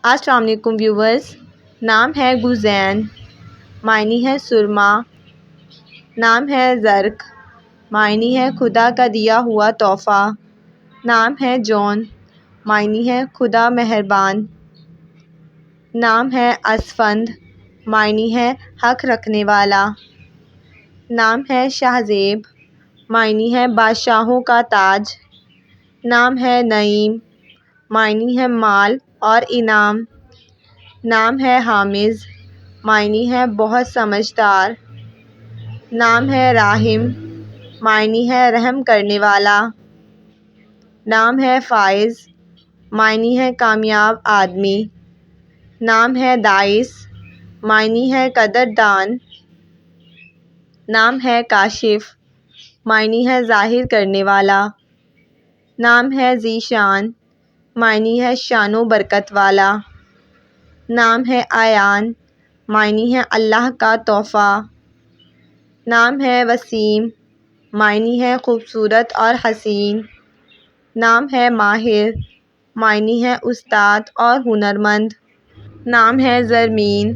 السلام علیکم ویورز، نام ہے گوزین، معنی ہے سرما، نام ہے زرق، معنی ہے خدا کا دیا ہوا تحفہ، نام ہے جون، معنی ہے خدا مہربان، نام ہے اسفند، معنی ہے حق رکھنے والا، نام ہے شاہزیب، معنی ہے بادشاہوں کا تاج، نام ہے نعیم، معنی ہے مال اور انعام، نام ہے حامز، معنی ہے بہت سمجھدار، نام ہے راحم، معنی ہے رحم کرنے والا، نام ہے فائز، معنی ہے کامیاب آدمی، نام ہے داعث، معنی ہے قدردان، نام ہے کاشف، معنی ہے ظاہر کرنے والا، نام ہے ذی شان، معنی ہے شان و برکت والا، نام ہے عیان، معنی ہے اللہ کا تحفہ، نام ہے وسیم، معنی ہے خوبصورت اور حسین، نام ہے ماہر، معنی ہے استاد اور ہنرمند، نام ہے زرمین،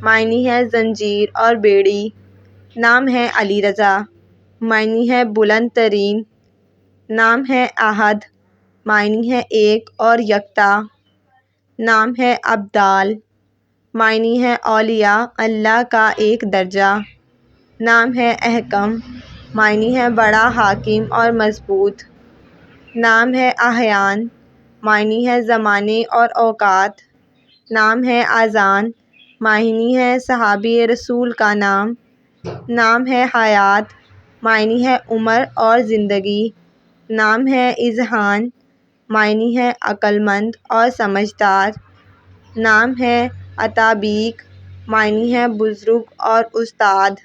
معنی ہے زنجیر اور بیڑی، نام ہے علی رضا، معنی ہے بلند ترین، نام ہے احد، معنی ہے ایک اور یکتا، نام ہے ابدال، معنی ہے اولیاء اللہ کا ایک درجہ، نام ہے احکم، معنی ہے بڑا حاکم اور مضبوط، نام ہے احیان، معنی ہے زمانے اور اوقات، نام ہے اذان، معنی ہے صحابی رسول کا نام، نام ہے حیات، معنی ہے عمر اور زندگی، نام ہے اذہان، معنی ہے عقل مند اور سمجھدار، نام ہے عتابیک، معنی ہے بزرگ اور استاد۔